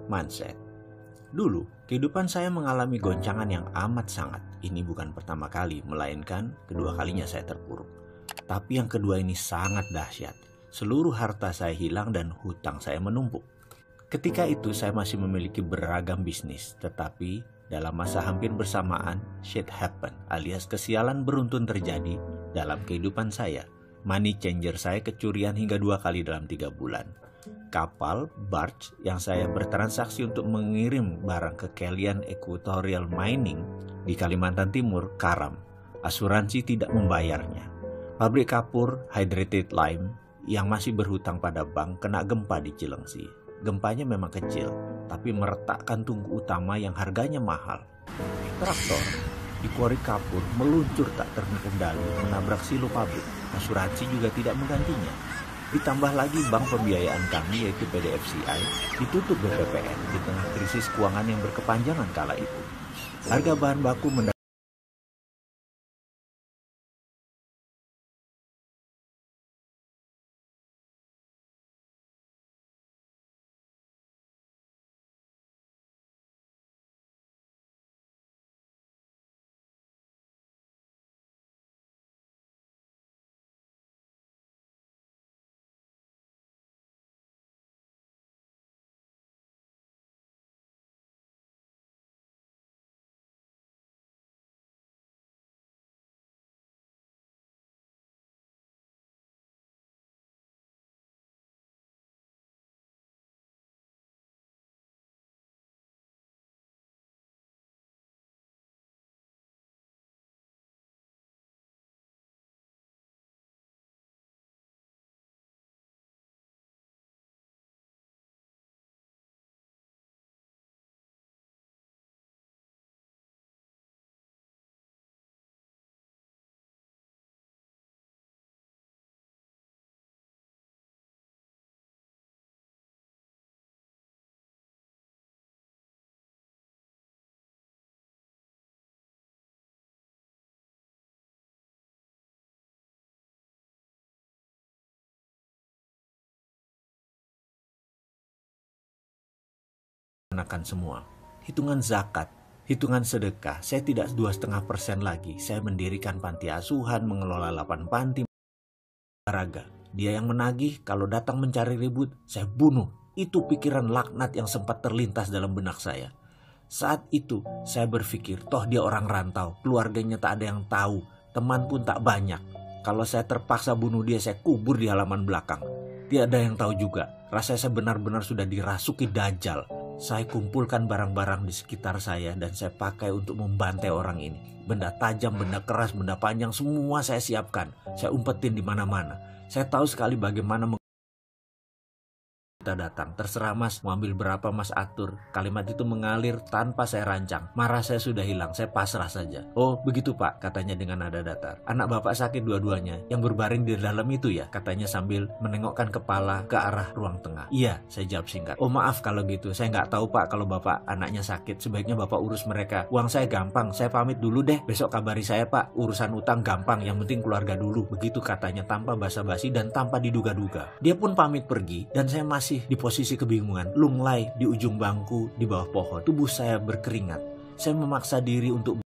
mindset. Dulu, kehidupan saya mengalami goncangan yang amat sangat. Ini bukan pertama kali, melainkan kedua kalinya saya terpuruk. Tapi yang kedua ini sangat dahsyat. Seluruh harta saya hilang dan hutang saya menumpuk. Ketika itu saya masih memiliki beragam bisnis, tetapi dalam masa hampir bersamaan, shit happen alias kesialan beruntun terjadi dalam kehidupan saya. Money changer saya kecurian hingga 2 kali dalam 3 bulan. Kapal, barge yang saya bertransaksi untuk mengirim barang ke Kelian Equatorial Mining di Kalimantan Timur karam. Asuransi tidak membayarnya. Pabrik kapur Hydrated Lime yang masih berhutang pada bank kena gempa di Cilengsi. Gempanya memang kecil, tapi meretakkan tungku utama yang harganya mahal. Traktor di kuari kapur meluncur tak terkendali menabrak silo pabrik. Asuransi juga tidak menggantinya. Ditambah lagi bank pembiayaan kami yaitu PDFCI ditutup BPPN di tengah krisis keuangan yang berkepanjangan kala itu. Harga bahan baku menggunakan semua. Hitungan zakat, hitungan sedekah, saya tidak 2,5% lagi. Saya mendirikan panti asuhan, mengelola 8 panti olahraga. Dia yang menagih, kalau datang mencari ribut, saya bunuh. Itu pikiran laknat yang sempat terlintas dalam benak saya. Saat itu saya berpikir, toh dia orang rantau, keluarganya tak ada yang tahu, teman pun tak banyak. Kalau saya terpaksa bunuh dia, saya kubur di halaman belakang. Tiada yang tahu juga, rasanya saya benar-benar sudah dirasuki dajjal. Saya kumpulkan barang-barang di sekitar saya dan saya pakai untuk membantai orang ini. Benda tajam, benda keras, benda panjang, semua saya siapkan. Saya umpetin di mana-mana. Saya tahu sekali bagaimana kita datang. Terserah mas, mau ambil berapa mas atur. Kalimat itu mengalir tanpa saya rancang. Marah saya sudah hilang, saya pasrah saja. Oh begitu pak, katanya dengan nada datar. Anak bapak sakit dua-duanya, yang berbaring di dalam itu ya, katanya sambil menengokkan kepala ke arah ruang tengah. Iya, saya jawab singkat. Oh maaf kalau gitu, saya nggak tahu pak kalau bapak anaknya sakit. Sebaiknya bapak urus mereka. Uang saya gampang, saya pamit dulu deh. Besok kabari saya pak, urusan utang gampang, yang penting keluarga dulu. Begitu katanya tanpa basa-basi dan tanpa diduga-duga. Dia pun pamit pergi dan saya masih di posisi kebingungan, lunglai di ujung bangku di bawah pohon. Tubuh saya berkeringat. Saya memaksa diri untuk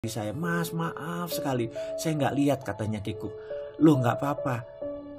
saya, "Mas, maaf sekali, saya nggak lihat," katanya Kikuk. "Loh nggak apa-apa,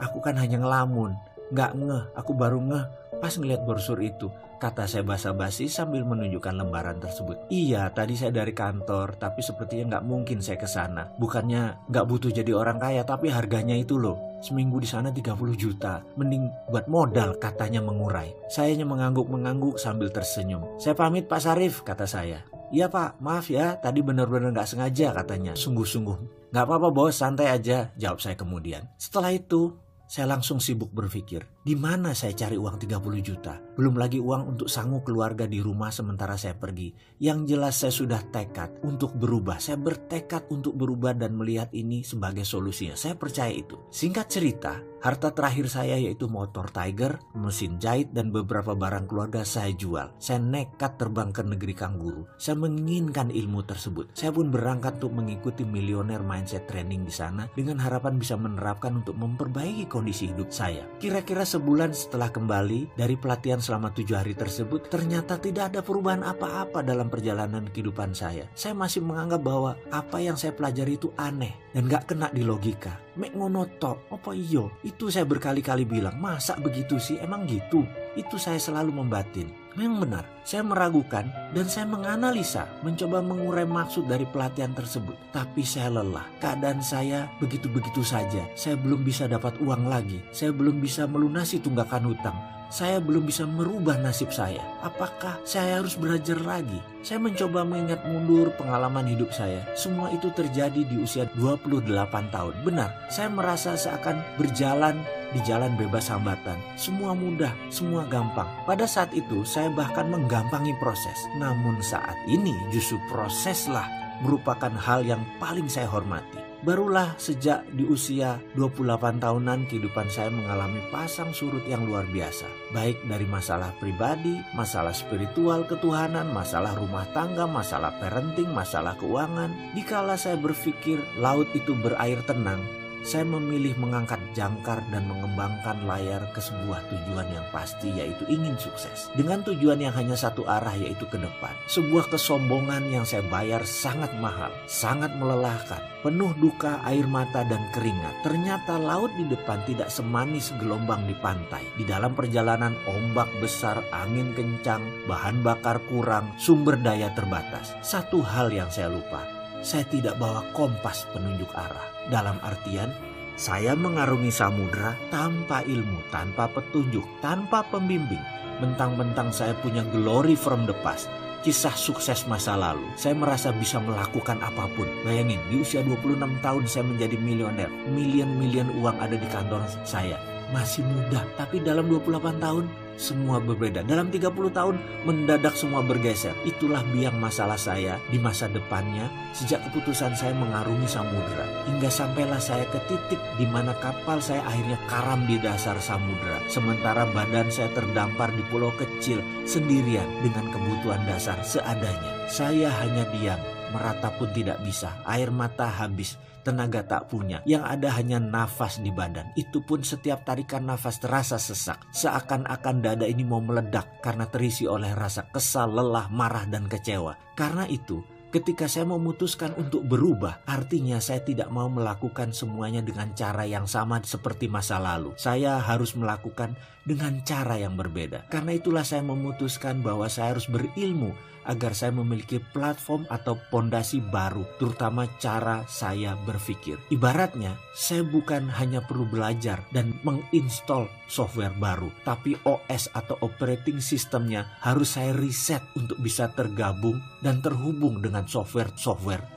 aku kan hanya ngelamun, nggak ngeh, aku baru ngeh pas ngeliat brosur itu," kata saya basa-basi sambil menunjukkan lembaran tersebut. "Iya, tadi saya dari kantor, tapi sepertinya nggak mungkin saya ke sana. Bukannya nggak butuh jadi orang kaya, tapi harganya itu loh, seminggu di sana 30 juta. Mending buat modal," katanya mengurai. Saya hanya mengangguk-mengangguk sambil tersenyum. "Saya pamit Pak Sarif," kata saya. "Iya Pak, maaf ya, tadi benar-benar nggak sengaja," katanya sungguh-sungguh. "Nggak apa-apa bos, santai aja," jawab saya kemudian. Setelah itu, saya langsung sibuk berpikir, di mana saya cari uang 30 juta? Belum lagi uang untuk sanggup keluarga di rumah sementara saya pergi. Yang jelas saya sudah tekad untuk berubah. Saya bertekad untuk berubah dan melihat ini sebagai solusinya. Saya percaya itu. Singkat cerita, harta terakhir saya yaitu motor Tiger, mesin jahit, dan beberapa barang keluarga saya jual. Saya nekat terbang ke negeri Kangguru. Saya menginginkan ilmu tersebut. Saya pun berangkat untuk mengikuti Millionaire Mindset Training di sana dengan harapan bisa menerapkan untuk memperbaiki kondisi hidup saya. Kira-kira sebulan setelah kembali dari pelatihan selama 7 hari tersebut, ternyata tidak ada perubahan apa-apa dalam perjalanan kehidupan saya. Saya masih menganggap bahwa apa yang saya pelajari itu aneh dan gak kena di logika. Mek ngono tok, apa iyo? Itu saya berkali-kali bilang, masa begitu sih? Emang gitu? Itu saya selalu membatin. Memang benar, saya meragukan dan saya menganalisa, mencoba mengurai maksud dari pelatihan tersebut. Tapi saya lelah, keadaan saya begitu-begitu saja. Saya belum bisa dapat uang lagi, saya belum bisa melunasi tunggakan hutang. Saya belum bisa merubah nasib saya. Apakah saya harus belajar lagi? Saya mencoba mengingat mundur pengalaman hidup saya. Semua itu terjadi di usia 28 tahun. Benar, saya merasa seakan berjalan di jalan bebas hambatan. Semua mudah, semua gampang. Pada saat itu saya bahkan menggampangi proses. Namun saat ini justru proseslah merupakan hal yang paling saya hormati. Barulah sejak di usia 28 tahunan kehidupan saya mengalami pasang surut yang luar biasa. Baik dari masalah pribadi, masalah spiritual, ketuhanan, masalah rumah tangga, masalah parenting, masalah keuangan. Dikala saya berpikir laut itu berair tenang, saya memilih mengangkat jangkar dan mengembangkan layar ke sebuah tujuan yang pasti, yaitu ingin sukses. Dengan tujuan yang hanya satu arah, yaitu ke depan. Sebuah kesombongan yang saya bayar sangat mahal, sangat melelahkan, penuh duka, air mata, dan keringat. Ternyata laut di depan tidak semanis gelombang di pantai. Di dalam perjalanan ombak besar, angin kencang, bahan bakar kurang, sumber daya terbatas. Satu hal yang saya lupa, saya tidak bawa kompas penunjuk arah. Dalam artian, saya mengarungi samudra tanpa ilmu, tanpa petunjuk, tanpa pembimbing. Mentang-mentang saya punya glory from the past, kisah sukses masa lalu. Saya merasa bisa melakukan apapun. Bayangin, di usia 26 tahun saya menjadi milioner. Milion-milion uang ada di kantor saya. Masih muda, tapi dalam 28 tahun semua berbeda. Dalam 30 tahun mendadak semua bergeser. Itulah biang masalah saya di masa depannya sejak keputusan saya mengarungi samudera. Hingga sampailah saya ke titik di mana kapal saya akhirnya karam di dasar samudera. Sementara badan saya terdampar di pulau kecil sendirian dengan kebutuhan dasar seadanya. Saya hanya diam, meratap pun tidak bisa, air mata habis, tenaga tak punya, yang ada hanya nafas di badan. Itu pun setiap tarikan nafas terasa sesak, seakan-akan dada ini mau meledak karena terisi oleh rasa kesal, lelah, marah, dan kecewa. Karena itu, ketika saya memutuskan untuk berubah, artinya saya tidak mau melakukan semuanya dengan cara yang sama seperti masa lalu. Saya harus melakukan dengan cara yang berbeda. Karena itulah saya memutuskan bahwa saya harus berilmu agar saya memiliki platform atau pondasi baru, terutama cara saya berpikir. Ibaratnya, saya bukan hanya perlu belajar dan menginstall software baru, tapi OS atau operating systemnya harus saya reset untuk bisa tergabung dan terhubung dengan software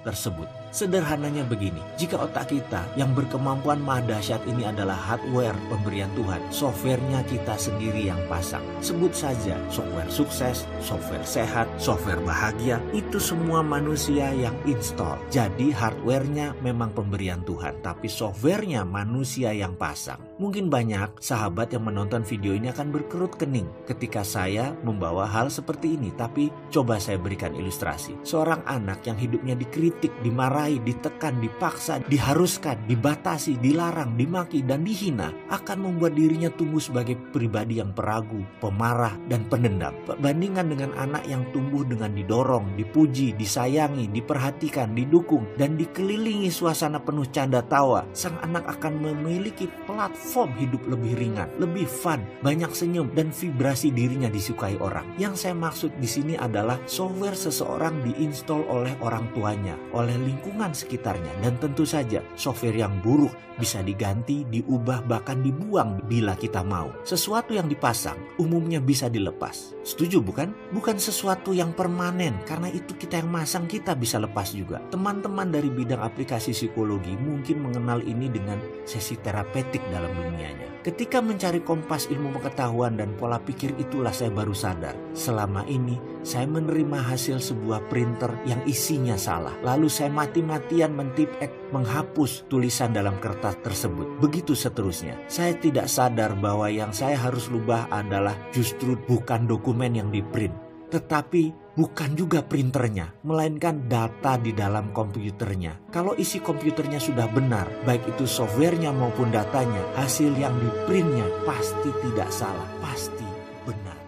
tersebut. Sederhananya begini, jika otak kita yang berkemampuan maha dahsyat ini adalah hardware pemberian Tuhan, softwarenya kita sendiri yang pasang. Sebut saja software sukses, software sehat, software bahagia, itu semua manusia yang install. Jadi hardwarenya memang pemberian Tuhan, tapi softwarenya manusia yang pasang. Mungkin banyak sahabat yang menonton video ini akan berkerut kening ketika saya membawa hal seperti ini. Tapi coba saya berikan ilustrasi. Seorang anak yang hidupnya dikritik, dimarahi, ditekan, dipaksa, diharuskan, dibatasi, dilarang, dimaki, dan dihina akan membuat dirinya tumbuh sebagai pribadi yang peragu, pemarah, dan pendendam. Bandingkan dengan anak yang tumbuh dengan didorong, dipuji, disayangi, diperhatikan, didukung, dan dikelilingi suasana penuh canda tawa. Sang anak akan memiliki platform hidup lebih ringan, lebih fun, banyak senyum, dan vibrasi dirinya disukai orang. Yang saya maksud di sini adalah software seseorang diinstal oleh orang tuanya, oleh lingkungan sekitarnya, dan tentu saja software yang buruk bisa diganti, diubah, bahkan dibuang bila kita mau. Sesuatu yang dipasang umumnya bisa dilepas. Setuju bukan? Bukan sesuatu yang permanen, karena itu kita yang masang, kita bisa lepas juga. Teman-teman dari bidang aplikasi psikologi mungkin mengenal ini dengan sesi terapeutik dalam dunianya. Ketika mencari kompas ilmu pengetahuan dan pola pikir, itulah saya baru sadar. Selama ini saya menerima hasil sebuah printer yang isinya salah. Lalu saya mati-matian mentipek, menghapus tulisan dalam kertas tersebut. Begitu seterusnya. Saya tidak sadar bahwa yang saya harus rubah adalah justru bukan dokumen yang di-print, tetapi bukan juga printernya, melainkan data di dalam komputernya. Kalau isi komputernya sudah benar, baik itu softwarenya maupun datanya, hasil yang di-printnya pasti tidak salah, pasti benar.